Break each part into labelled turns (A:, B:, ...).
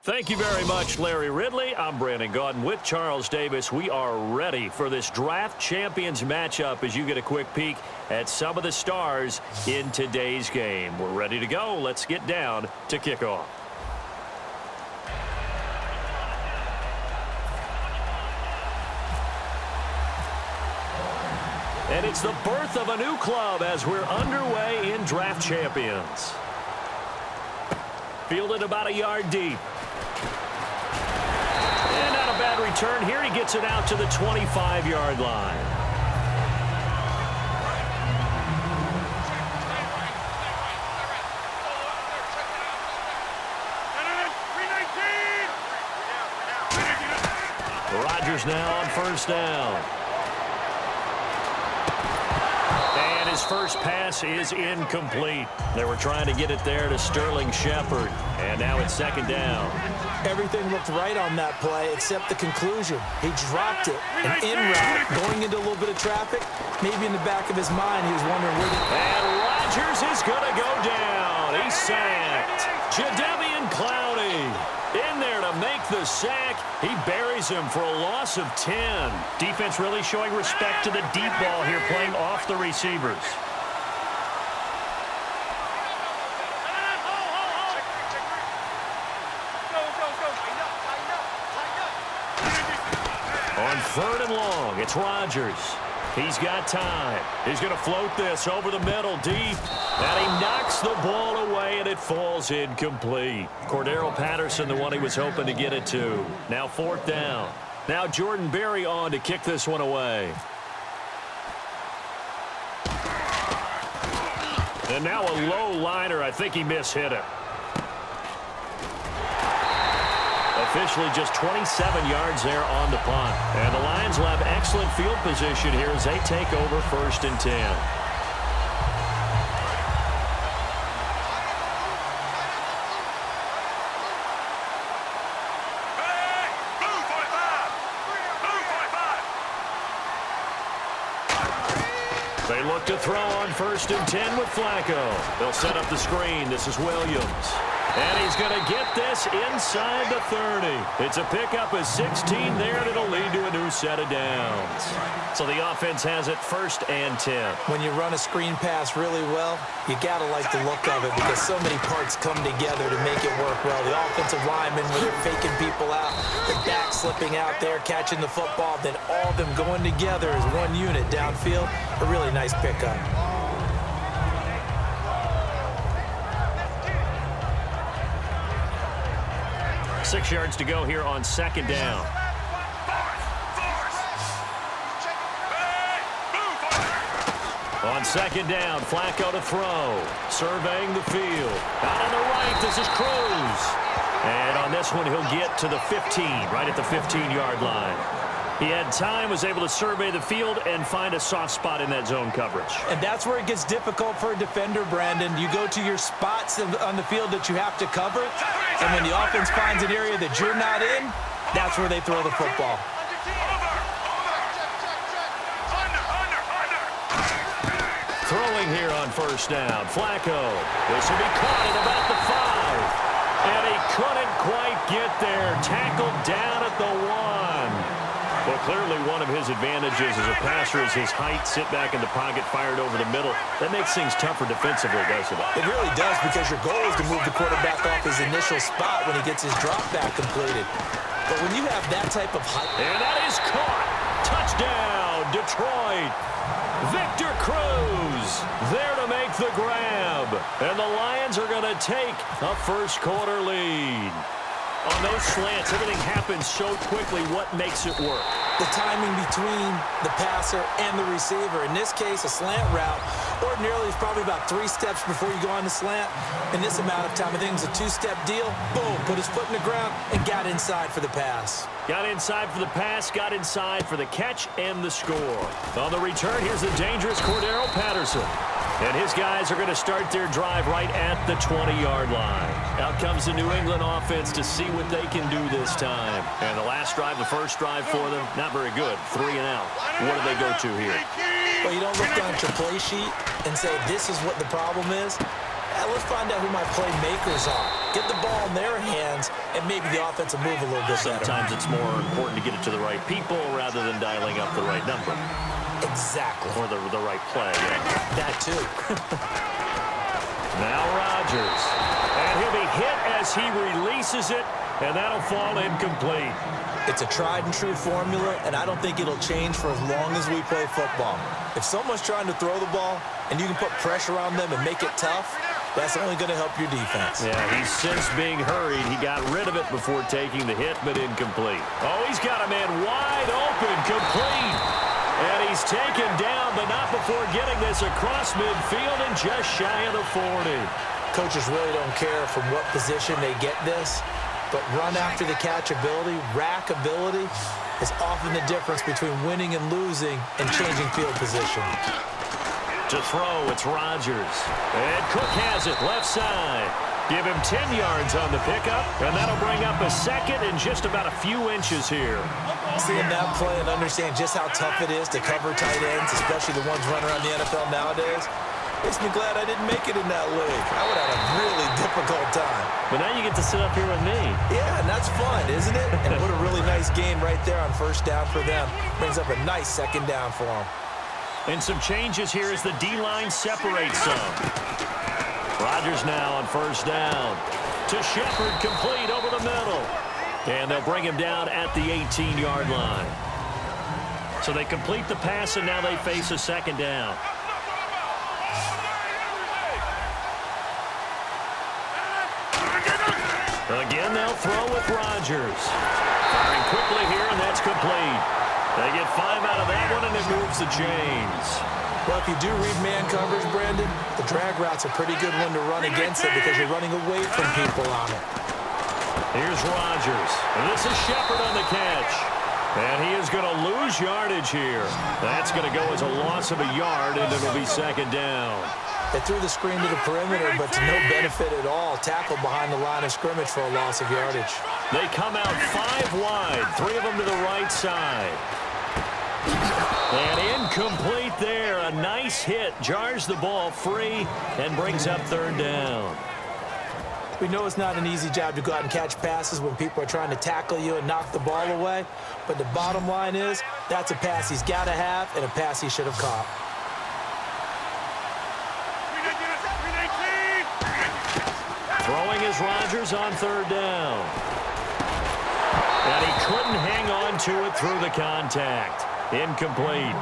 A: Thank you very much, Larry Ridley. I'm Brandon Gaudin with Charles Davis. We are ready for this draft champions matchup as you get a quick peek at some of the stars in today's game. We're ready to go. Let's get down to kickoff. And it's the birth of a new club as we're underway in draft champions. Fielded about a yard deep. And not a bad return here. He gets it out to the 25-yard line. Rodgers now on first down. And his first pass is incomplete. They were trying to get it there to Sterling Shepard. And now it's second down.
B: Everything looked right on that play except the conclusion. He dropped it, an in route, going into a little bit of traffic. Maybe in the back of his mind, he was wondering where
A: And Rodgers is going to go down. He's sacked. Jadeveon Clowney in there to make the sack. He buries him for a loss of 10. Defense really showing respect to the deep ball here, playing off the receivers. On third and long, it's Rodgers. He's got time. He's going to float this over the middle deep. And he knocks the ball away, and it falls incomplete. Cordero Patterson, the one he was hoping to get it to. Now fourth down. Now Jordan Berry on to kick this one away. And now a low liner. I think he mishit it. Officially just 27 yards there on the punt. And the Lions will have excellent field position here as they take over first and 10. They look to throw on first and 10 with Flacco. They'll set up the screen. This is Williams. And he's going to get this inside the 30. It's a pickup of 16 there, and it'll lead to a new set of downs. So the offense has it first and 10.
B: When you run a screen pass really well, you got to like the look of it because so many parts come together to make it work well. The offensive linemen, where they're faking people out, the back slipping out there, catching the football, then all of them going together as one unit downfield. A really nice pickup.
A: Six yards to go here on second down. On second down, Flacco to throw. Surveying the field. Out on the right, this is Cruz. And on this one, he'll get to the 15, right at the 15-yard line. He had time, was able to survey the field and find a soft spot in that zone coverage.
B: And that's where it gets difficult for a defender, Brandon. You go to your spots on the field that you have to cover, and when the offense finds an area that you're not in, that's where they throw the football.
A: Throwing here on first down, Flacco. This will be caught at about the 5. And he couldn't quite get there. Tackled down at the 1. Well, clearly one of his advantages as a passer is his height. Sit back in the pocket, fired over the middle. That makes things tougher defensively, doesn't it?
B: It really does, because your goal is to move the quarterback off his initial spot when he gets his drop back completed. But when you have that type of height...
A: And that is caught. Touchdown, Detroit. Victor Cruz there to make the grab. And the Lions are going to take a first quarter lead. On those slants, everything happens so quickly. What makes it work?
B: The timing between the passer and the receiver. In this case, a slant route. Ordinarily, it's probably about 3 steps before you go on the slant. In this amount of time, I think it was a 2-step deal. Boom, put his foot in the ground and got inside for the pass.
A: Got inside for the pass, got inside for the catch and the score. On the return, here's the dangerous Cordero Patterson. And his guys are going to start their drive right at the 20-yard line. Out comes the New England offense to see what they can do this time. And the last drive, the first drive for them, not very good. 3 and out. What do they go to here?
B: Well, you don't look down at your play sheet and say, this is what the problem is. Let's find out who my playmakers are. Get the ball in their hands, and maybe the offense will move a little bit better.
A: Sometimes it's more important to get it to the right people rather than dialing up the right number.
B: Exactly.
A: Or the right play. Yeah.
B: That too.
A: Now Rodgers. And he'll be hit as he releases it, and that'll fall incomplete.
B: It's a tried-and-true formula, and I don't think it'll change for as long as we play football. If someone's trying to throw the ball, and you can put pressure on them and make it tough, that's only going to help your defense.
A: Yeah, he's since being hurried. He got rid of it before taking the hit, but incomplete. Oh, he's got a man wide open, complete. And he's taken down, but not before getting this across midfield and just shy of the 40.
B: Coaches really don't care from what position they get this, but run after the catch ability, rack ability, is often the difference between winning and losing and changing field position.
A: To throw, it's Rodgers. And Cook has it left side. Give him 10 yards on the pickup, and that'll bring up a second in just about a few inches here.
B: Seeing that play and understand just how tough it is to cover tight ends, especially the ones running around the NFL nowadays, makes me glad I didn't make it in that league. I would have had a really difficult time.
A: But now you get to sit up here with me.
B: Yeah, and that's fun, isn't it? And what a really nice game right there on first down for them. Brings up a nice second down for them.
A: And some changes here as the D-line separates some. Rodgers now on first down. To Shepard, complete over the middle. And they'll bring him down at the 18-yard line. So they complete the pass, and now they face a second down. Again, they'll throw with Rodgers. Firing quickly here, and that's complete. They get 5 out of that one, and it moves the chains.
B: Well, if you do read man coverage, Brandon, the drag route's a pretty good one to run against it because you're running away from people on it.
A: Here's Rodgers. And this is Shepard on the catch. And he is going to lose yardage here. That's going to go as a loss of a yard, and it'll be second down.
B: They threw the screen to the perimeter, but to no benefit at all. Tackled behind the line of scrimmage for a loss of yardage.
A: They come out 5 wide, 3 of them to the right side. And incomplete there. A nice hit. Jars the ball free and brings up third down.
B: We know it's not an easy job to go out and catch passes when people are trying to tackle you and knock the ball away. But the bottom line is, that's a pass he's got to have and a pass he should have caught.
A: Throwing is Rodgers on third down. And he couldn't hang on to it through the contact. Incomplete.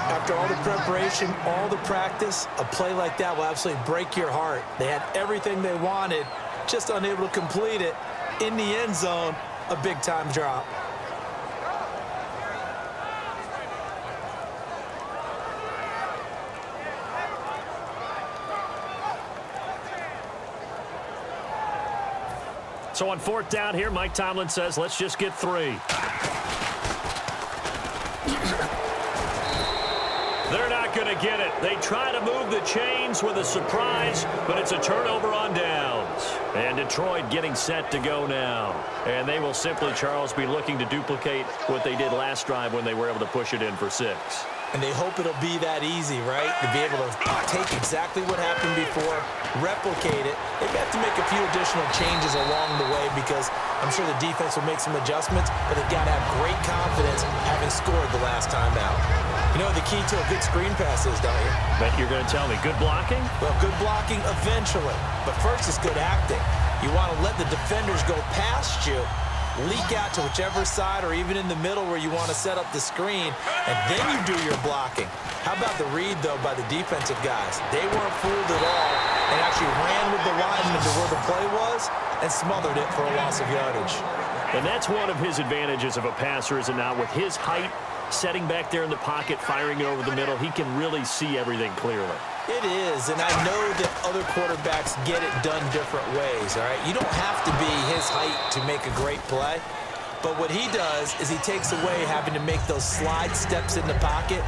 B: After all the preparation, all the practice, a play like that will absolutely break your heart. They had everything they wanted, just unable to complete it. In the end zone, a big-time drop.
A: So on fourth down here, Mike Tomlin says, let's just get 3. They're not going to get it. They try to move the chains with a surprise, but it's a turnover on downs. And Detroit getting set to go now. And they will simply, Charles, be looking to duplicate what they did last drive when they were able to push it in for 6.
B: And they hope it'll be that easy, right? To be able to take exactly what happened before, replicate it. They've got to make a few additional changes along the way because I'm sure the defense will make some adjustments, but they've got to have great confidence having scored the last time out. You know what the key to a good screen pass is, don't you?
A: Bet you're going to tell me. Good blocking?
B: Well, good blocking eventually. But first is good acting. You want to let the defenders go past you, leak out to whichever side or even in the middle where you want to set up the screen, and then you do your blocking. How about the read, though, by the defensive guys? They weren't fooled at all and actually ran with the lineman to where the play was and smothered it for a loss of yardage.
A: And that's one of his advantages of a passer, is it not? With his height, setting back there in the pocket, firing it over the middle, he can really see everything clearly.
B: It is, and I know that other quarterbacks get it done different ways, all right? You don't have to be his height to make a great play, but what he does is he takes away having to make those slide steps in the pocket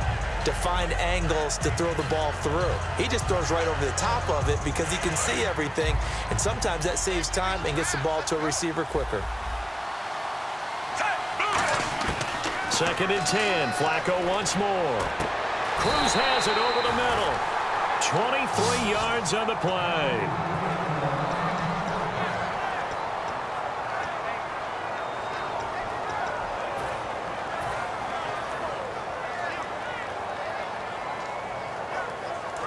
B: to find angles to throw the ball through. He just throws right over the top of it because he can see everything, and sometimes that saves time and gets the ball to a receiver quicker. 2nd and 10. Flacco once more. Cruz has it over the middle.
A: 23 yards on the play.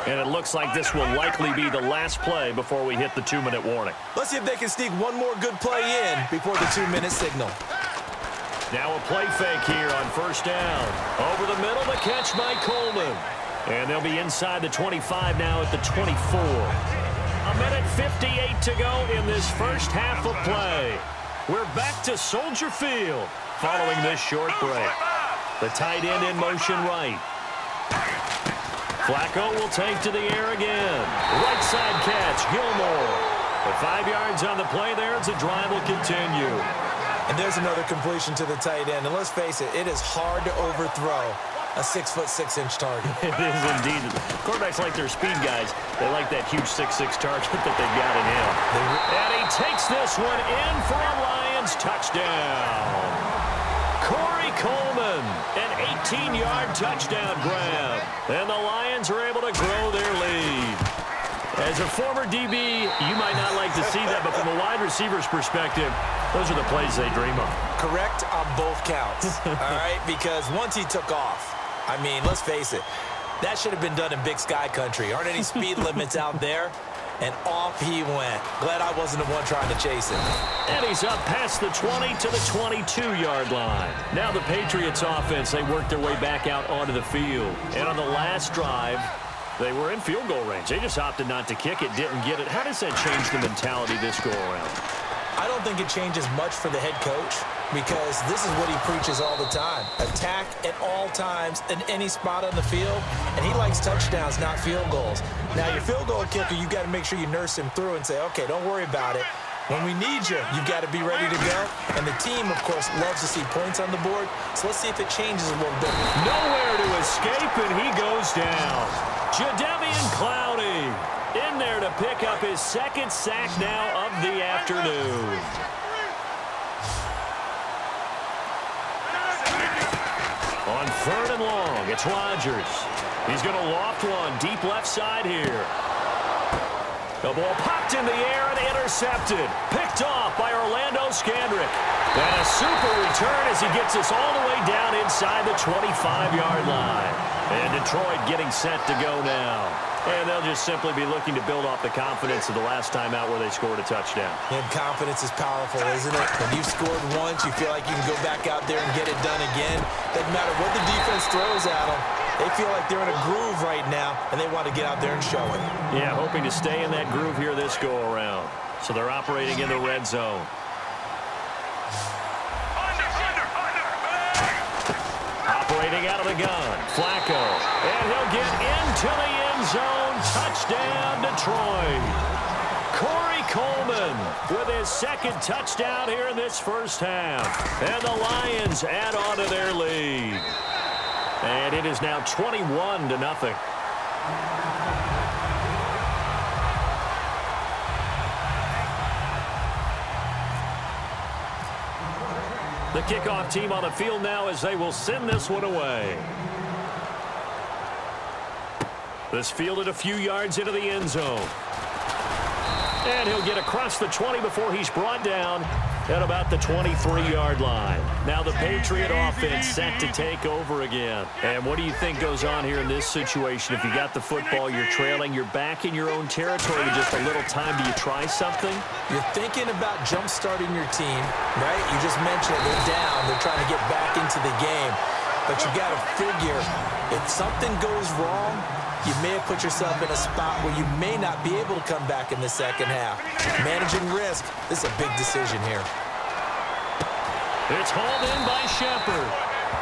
A: And it looks like this will likely be the last play before we hit the 2-minute warning.
B: Let's see if they can sneak one more good play in before the 2-minute signal.
A: Now a play fake here on first down. Over the middle, the catch by Coleman. And they'll be inside the 25 now at the 24. A minute 58 to go in this first half of play. We're back to Soldier Field following this short break. The tight end in motion right. Flacco will take to the air again. Right side catch, Gilmore. The 5 yards on the play there as the drive will continue.
B: And there's another completion to the tight end. And let's face it, it is hard to overthrow a 6'6" target.
A: It is indeed. Quarterbacks like their speed guys. They like that huge 6'6" target that they've got in him. And he takes this one in for a Lions touchdown. Corey Coleman, an 18-yard touchdown grab. And the Lions are able to grow their lead. As a former DB, you might not like to see that, but from a wide receiver's perspective, those are the plays they dream of.
B: Correct on both counts, all right? Because once he took off, I mean, let's face it, that should have been done in Big Sky country. Aren't any speed limits out there? And off he went. Glad I wasn't the one trying to chase him.
A: And he's up past the 20 to the 22-yard line. Now the Patriots offense, they work their way back out onto the field. And on the last drive, they were in field goal range. They just opted not to kick it, didn't get it. How does that change the mentality this go-around?
B: I don't think it changes much for the head coach because this is what he preaches all the time. Attack at all times in any spot on the field, and he likes touchdowns, not field goals. Now, your field goal kicker, you got to make sure you nurse him through and say, okay, don't worry about it. When we need you, you've got to be ready to go. And the team, of course, loves to see points on the board. So let's see if it changes a little bit.
A: Nowhere to escape, and he goes down. Jadeveon Clowney in there to pick up his second sack now of the afternoon. On 3rd and long, it's Rodgers. He's going to loft one deep left side here. The ball popped in the air and intercepted. Picked off by Orlando Scandrick. And a super return as he gets us all the way down inside the 25-yard line. And Detroit getting set to go now. And they'll just simply be looking to build off the confidence of the last time out where they scored a touchdown.
B: And confidence is powerful, isn't it? When you've scored once, you feel like you can go back out there and get it done again. Doesn't matter what the defense throws at them. They feel like they're in a groove right now, and they want to get out there and show it.
A: Yeah, hoping to stay in that groove here this go-around. So they're operating in the red zone. Operating out of the gun, Flacco. And he'll get into the end zone. Touchdown, Detroit. Corey Coleman with his second touchdown here in this first half. And the Lions add on to their lead. And it is now 21-0. The kickoff team on the field now as they will send this one away. This fielded a few yards into the end zone. And he'll get across the 20 before he's brought down at about the 23-yard line. Now the Patriot offense set to take over again. And what do you think goes on here in this situation? If you got the football, you're trailing, you're back in your own territory with just a little time. Do you try something?
B: You're thinking about jump-starting your team, right? You just mentioned it. They're down. They're trying to get back into the game. But you got to figure, if something goes wrong, you may have put yourself in a spot where you may not be able to come back in the second half. Managing risk, this is a big decision here.
A: It's hauled in by Shepard.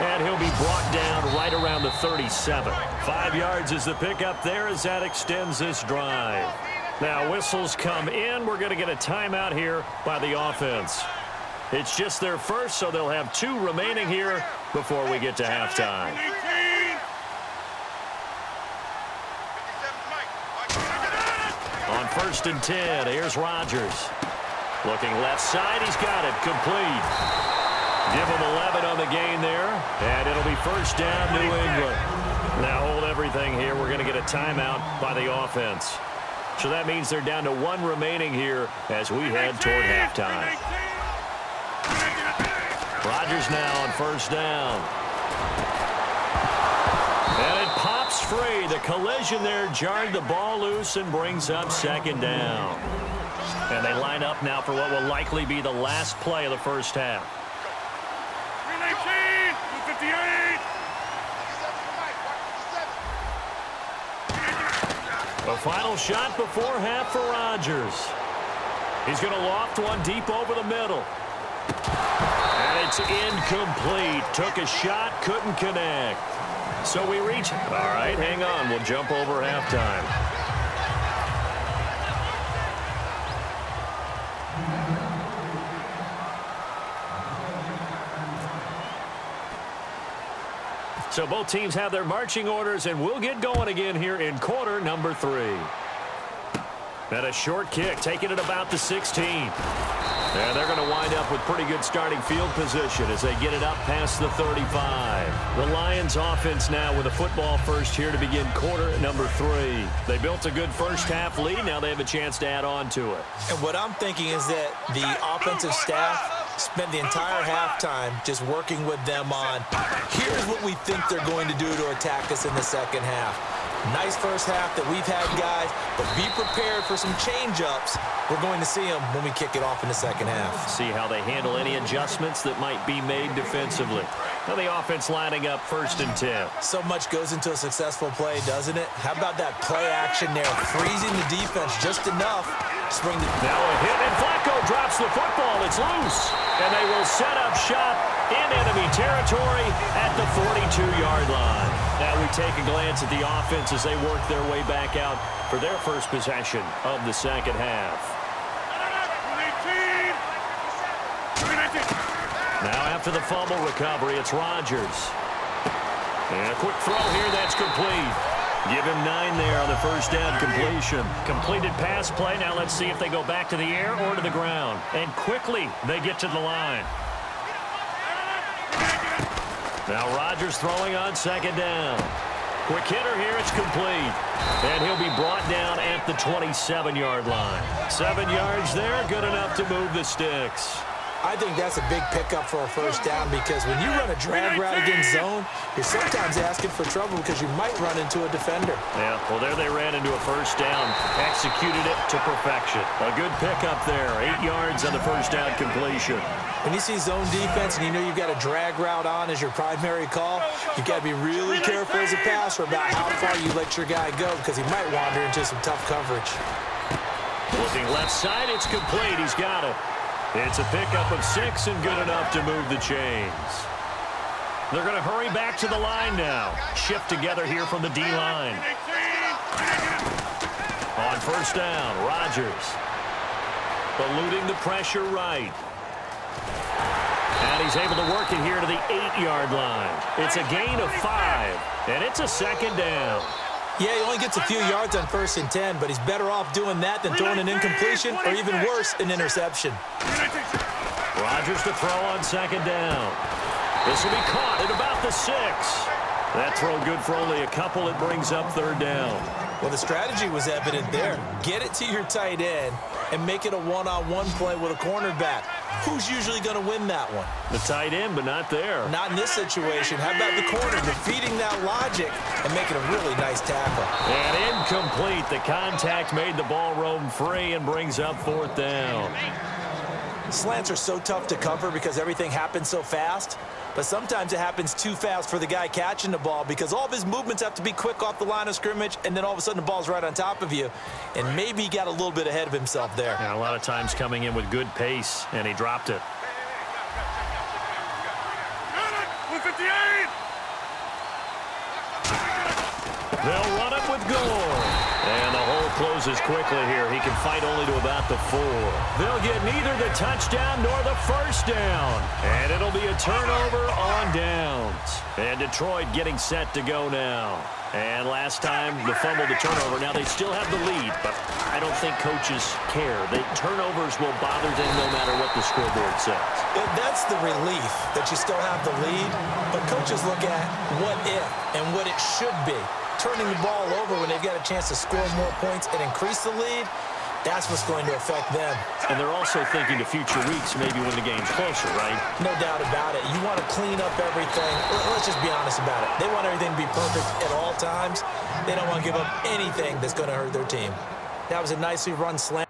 A: And he'll be brought down right around the 37. 5 yards is the pickup there as that extends this drive. Now whistles come in. We're going to get a timeout here by the offense. It's just their first, so they'll have 2 remaining here before we get to halftime. On 1st and 10, here's Rodgers. Looking left side, he's got it, complete. Give him 11 on the gain there, and it'll be first down, New England. Now hold everything here. We're going to get a timeout by the offense. So that means they're down to 1 remaining here as we head toward halftime. Rodgers now on first down. And it pops free. The collision there jarred the ball loose and brings up second down. And they line up now for what will likely be the last play of the first half. 319, 258. The final shot before half for Rodgers. He's going to loft one deep over the middle. And it's incomplete. Took a shot, couldn't connect. So we reach. All right, hang on. We'll jump over halftime. So both teams have their marching orders, and we'll get going again here in quarter number 3. And a short kick, taking it about the 16. And they're going to wind up with pretty good starting field position as they get it up past the 35. The Lions offense now with a football first here to begin quarter number 3. They built a good first half lead. Now they have a chance to add on to it.
B: And what I'm thinking is that the offensive staff spent the entire halftime just working with them on, here's what we think they're going to do to attack us in the second half. Nice first half that we've had, guys, but be prepared for some change-ups. We're going to see them when we kick it off in the second half.
A: See how they handle any adjustments that might be made defensively. Now the offense lining up first and 10.
B: So much goes into a successful play, doesn't it? How about that play action there, freezing the defense just enough to bring the...
A: Now a hit, and Flacco drops the football. It's loose, and they will set up shop in enemy territory at the 42-yard line. Now we take a glance at the offense as they work their way back out for their first possession of the second half. Now after the fumble recovery, it's Rodgers. And a quick throw here, that's complete. Give him 9 there on the first down completion. Completed pass play. Now let's see if they go back to the air or to the ground. And quickly they get to the line. Now Rodgers throwing on second down. Quick hitter here, it's complete. And he'll be brought down at the 27-yard line. 7 yards there, good enough to move the sticks.
B: I think that's a big pickup for a first down because when you run a drag route against zone, you're sometimes asking for trouble because you might run into a defender.
A: Yeah, well, there they ran into a first down, executed it to perfection. A good pickup there, 8 yards on the first down completion.
B: When you see zone defense and you know you've got a drag route on as your primary call, you've got to be really careful as a passer about how far you let your guy go because he might wander into some tough coverage.
A: Looking left side, it's complete. He's got it. It's a pickup of 6 and good enough to move the chains. They're going to hurry back to the line now. Shift together here from the D-line. On first down, Rodgers. Eluding the pressure right. And he's able to work it here to the 8-yard line. It's a gain of 5, and it's a second down.
B: Yeah, he only gets a few yards on first and 10, but he's better off doing that than throwing an incompletion or even worse, an interception.
A: Rodgers to throw on second down. This will be caught at about the 6. That throw good for only a couple. It brings up third down.
B: Well, the strategy was evident there. Get it to your tight end and make it a one-on-one play with a cornerback. Who's usually going to win that one?
A: The tight end, but not there.
B: Not in this situation. How about the corner defeating that logic and making a really nice tackle?
A: And incomplete. The contact made the ball roam free and brings up fourth down.
B: Slants are so tough to cover because everything happens so fast. But sometimes it happens too fast for the guy catching the ball because all of his movements have to be quick off the line of scrimmage, and then all of a sudden the ball's right on top of you. And maybe he got a little bit ahead of himself there.
A: Yeah, a lot of times coming in with good pace, and he dropped it. They'll run it with Gore. And the hole closes quickly here. He can fight only to about the 4. They'll get neither the touchdown nor the first down. And it'll be a turnover on downs. And Detroit getting set to go now. And last time, the fumble, the turnover. Now they still have the lead, but I don't think coaches care. Turnovers will bother them no matter what the scoreboard says.
B: That's the relief that you still have the lead. But coaches look at what if and what it should be turning the ball over when they've got a chance to score more points and increase the lead, that's what's going to affect them.
A: And they're also thinking to future weeks, maybe when the game's closer, right?
B: No doubt about it. You want to clean up everything. Let's just be honest about it. They want everything to be perfect at all times. They don't want to give up anything that's going to hurt their team. That was a nicely run slam.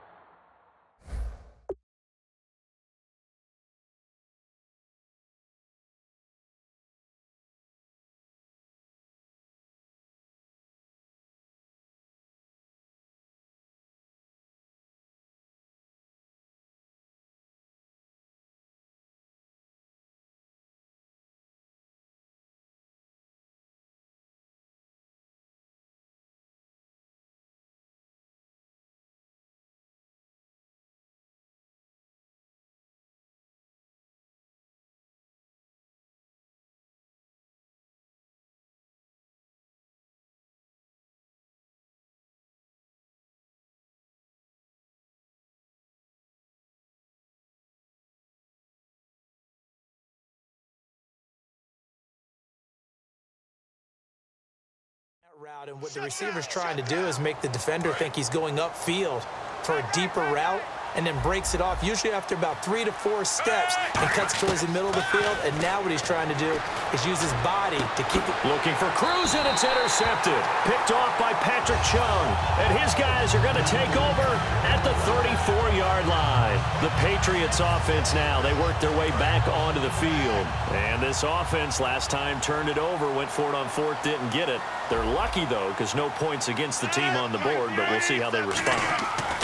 B: Route, and what the receiver's trying to do is make the defender think he's going upfield for a deeper route and then breaks it off, usually after about 3 to 4 steps, and cuts towards the middle of the field. And now what he's trying to do is use his body to keep it.
A: Looking for Cruz, and it's intercepted. Picked off by Patrick Chung. And his guys are going to take over at the 34-yard line. The Patriots offense now, they work their way back onto the field. And this offense last time turned it over, went for it on fourth, didn't get it. They're lucky, though, because no points against the team on the board, but we'll see how they respond.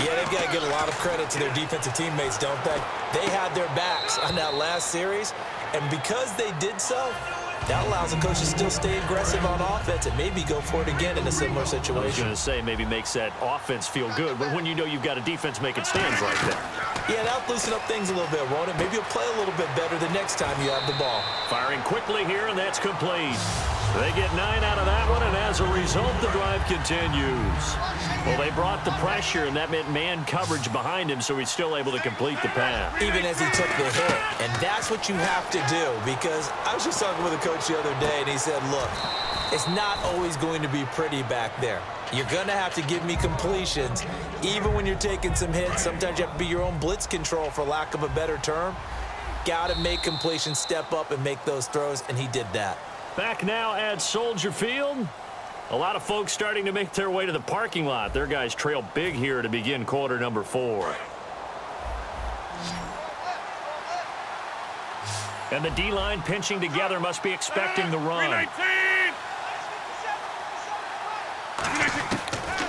B: Yeah, they've got to give a lot of credit to their defensive teammates, don't they? They had their backs on that last series, and because they did so, that allows the coach to still stay aggressive on offense and maybe go for it again in a similar situation.
A: I was going to say maybe makes that offense feel good, but when you know you've got a defense making stands like that.
B: Yeah, that'll loosen up things a little bit, won't it? Maybe you'll play a little bit better the next time you have the ball.
A: Firing quickly here, and that's complete. They get 9 out of that one, and as a result, the drive continues. Well, they brought the pressure, and that meant man coverage behind him, so he's still able to complete the pass.
B: Even as he took the hit. And that's what you have to do, because I was just talking with a coach the other day, and he said, look, it's not always going to be pretty back there. You're going to have to give me completions, even when you're taking some hits. Sometimes you have to be your own blitz control, for lack of a better term. Got to make completions, step up, and make those throws, and he did that.
A: Back now at Soldier Field. A lot of folks starting to make their way to the parking lot. Their guys trail big here to begin quarter number 4. And the D-line pinching together, must be expecting the run.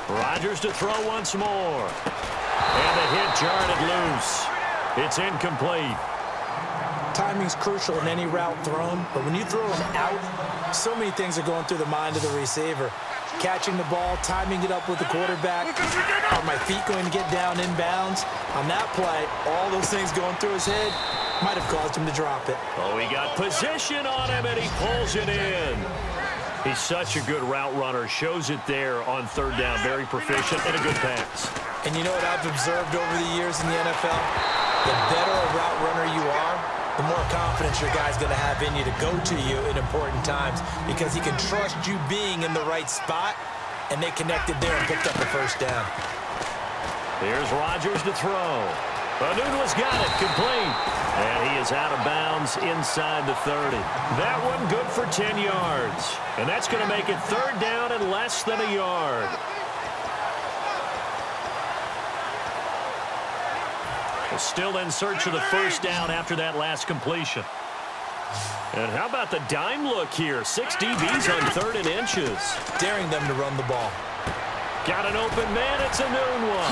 A: Rodgers to throw once more. And the hit jarred it loose. It's incomplete.
B: Timing's crucial in any route thrown, but when you throw them out, so many things are going through the mind of the receiver. Catching the ball, timing it up with the quarterback. Are my feet going to get down inbounds? On that play, all those things going through his head might have caused him to drop it.
A: Oh, he got position on him, and he pulls it in. He's such a good route runner. Shows it there on third down. Very proficient and a good pass.
B: And you know what I've observed over the years in the NFL? The better a route runner you are, the more confidence your guy's going to have in you to go to you in important times, because he can trust you being in the right spot, and they connected there and picked up the first down.
A: Here's Rodgers to throw. Anunwa's got it, complete. And he is out of bounds inside the 30. That one good for 10 yards. And that's going to make it third down and less than a yard. Still in search of the first down after that last completion. And how about the dime look here? 6 DBs on 3rd and inches.
B: Daring them to run the ball.
A: Got an open man. It's Enunwa.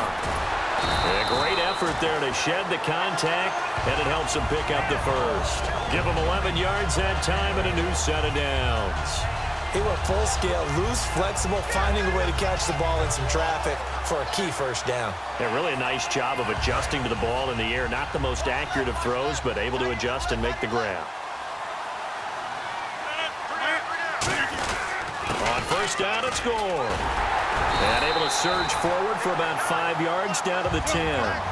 A: A great effort there to shed the contact, and it helps him pick up the first. Give him 11 yards that time and a new set of downs.
B: He went full scale, loose, flexible, finding a way to catch the ball in some traffic for a key first down.
A: Yeah, really a nice job of adjusting to the ball in the air. Not the most accurate of throws, but able to adjust and make the grab. On first down, it's score. And able to surge forward for about 5 yards down to the 10.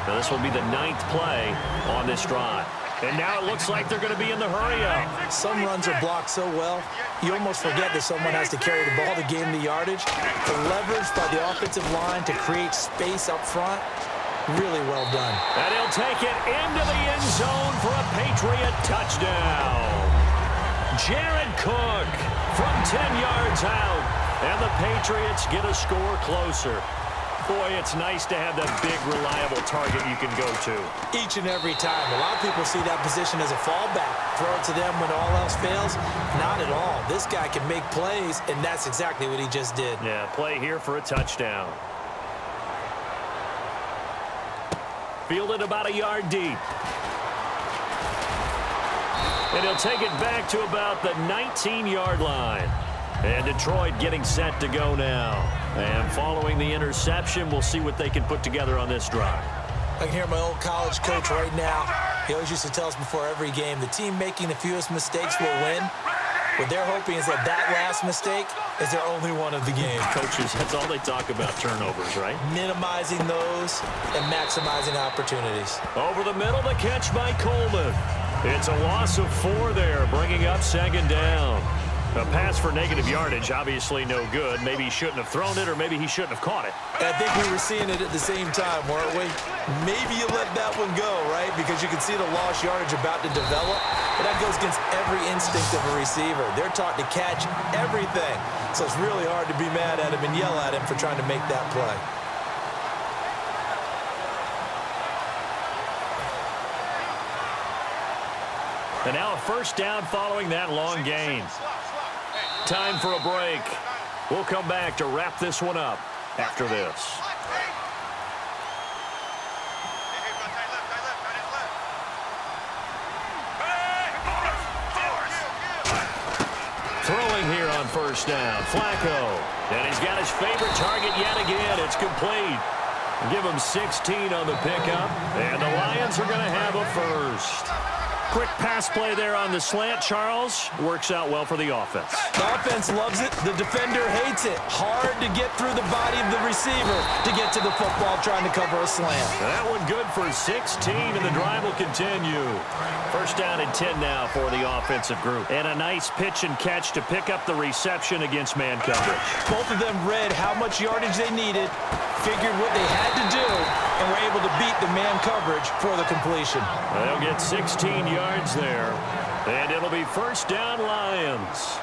A: Now this will be the 9th play on this drive. And now it looks like they're going to be in the hurry-up.
B: Some runs are blocked so well, you almost forget that someone has to carry the ball to gain the yardage. The leverage by the offensive line to create space up front, really well done.
A: And he'll take it into the end zone for a Patriot touchdown. Jared Cook from 10 yards out. And the Patriots get a score closer. Boy, it's nice to have that big, reliable target you can go to.
B: Each and every time. A lot of people see that position as a fallback. Throw it to them when all else fails. Not at all. This guy can make plays, and that's exactly what he just did.
A: Yeah, play here for a touchdown. Fielded about a yard deep. And he'll take it back to about the 19-yard line. And Detroit getting set to go now. And following the interception, we'll see what they can put together on this drive.
B: I can hear my old college coach right now. He always used to tell us before every game, the team making the fewest mistakes will win. What they're hoping is that last mistake is their only one of the game.
A: Coaches, that's all they talk about, turnovers, right?
B: Minimizing those and maximizing opportunities.
A: Over the middle, the catch by Coleman. It's a loss of 4 there, bringing up second down. A pass for negative yardage, obviously no good. Maybe he shouldn't have thrown it, or maybe he shouldn't have caught it.
B: I think we were seeing it at the same time, weren't we? Maybe you let that one go, right? Because you can see the lost yardage about to develop. But that goes against every instinct of a receiver. They're taught to catch everything. So it's really hard to be mad at him and yell at him for trying to make that play.
A: And now a first down following that long gain. Time for a break. We'll come back to wrap this one up after this. Throwing here on first down, Flacco. And he's got his favorite target yet again. It's complete. Give him 16 on the pickup. And the Lions are going to have a first. Quick pass play there on the slant, Charles. Works out well for the offense.
B: The offense loves it. The defender hates it. Hard to get through the body of the receiver to get to the football trying to cover a slant.
A: That one good for 16, and the drive will continue. First down and 10 now for the offensive group. And a nice pitch and catch to pick up the reception against man coverage.
B: Both of them read how much yardage they needed, figured what they had to do, and were able to beat the man coverage for the completion.
A: They'll get 16 yards there, and it'll be first down Lions.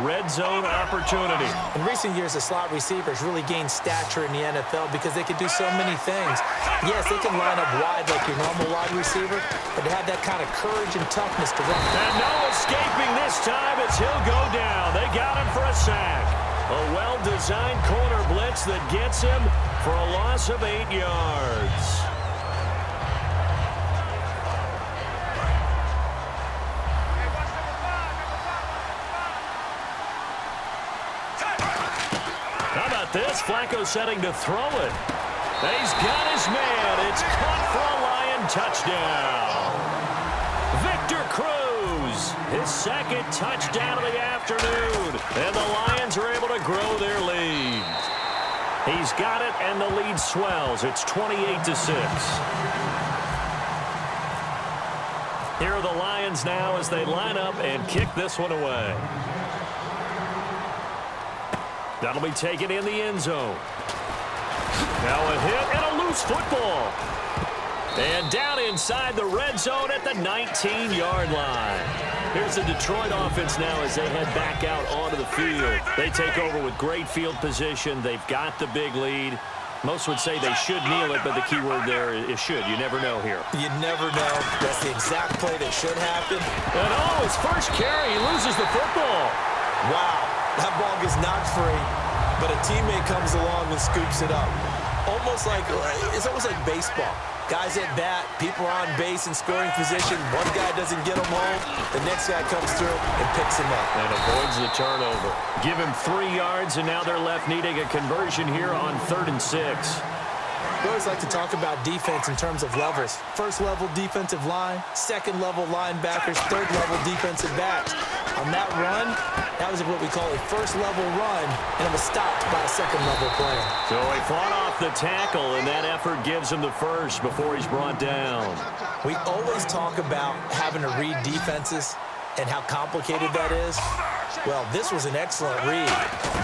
A: Red zone opportunity.
B: In recent years, the slot receivers really gained stature in the NFL because they can do so many things. Yes, they can line up wide like your normal wide receiver, but they have that kind of courage and toughness to run.
A: And no escaping this time as he'll go down. They got him for a sack. A well-designed corner blitz that gets him for a loss of 8 yards. How about this? Flacco setting to throw it. And he's got his man. It's caught for a Lion touchdown. Victor Cruz, his second touchdown of the afternoon. And the Lions are able to grow their lead. He's got it, and the lead swells. It's 28-6. Here are the Lions now as they line up and kick this one away. That'll be taken in the end zone. Now a hit and a loose football. And down inside the red zone at the 19-yard line. Here's the Detroit offense now as they head back out onto the field. They take over with great field position. They've got the big lead. Most would say they should kneel it, but the key word there is should. You never know here.
B: You never know. That's the exact play that should happen.
A: And his first carry, he loses the football.
B: Wow, that ball gets knocked free, but a teammate comes along and scoops it up. It's almost like baseball. Guys at bat, people are on base in scoring position. One guy doesn't get him home. The next guy comes through and picks him up.
A: And avoids the turnover. Give him 3 yards, and now they're left needing a conversion here on 3rd and 6.
B: We always like to talk about defense in terms of levels. First-level defensive line, second-level linebackers, third-level defensive backs. On that run, that was what we call a first-level run, and it was stopped by a second-level player.
A: So he fought off the tackle, and that effort gives him the first before he's brought down.
B: We always talk about having to read defenses and how complicated that is. Well, this was an excellent read.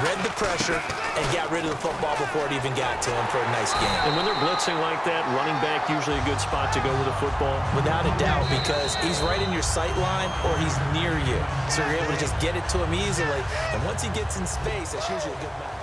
B: Read the pressure and got rid of the football before it even got to him for a nice game.
A: And when they're blitzing like that, running back usually a good spot to go with the football?
B: Without a doubt, because he's right in your sight line or he's near you. So you're able to just get it to him easily. And once he gets in space, that's usually a good match.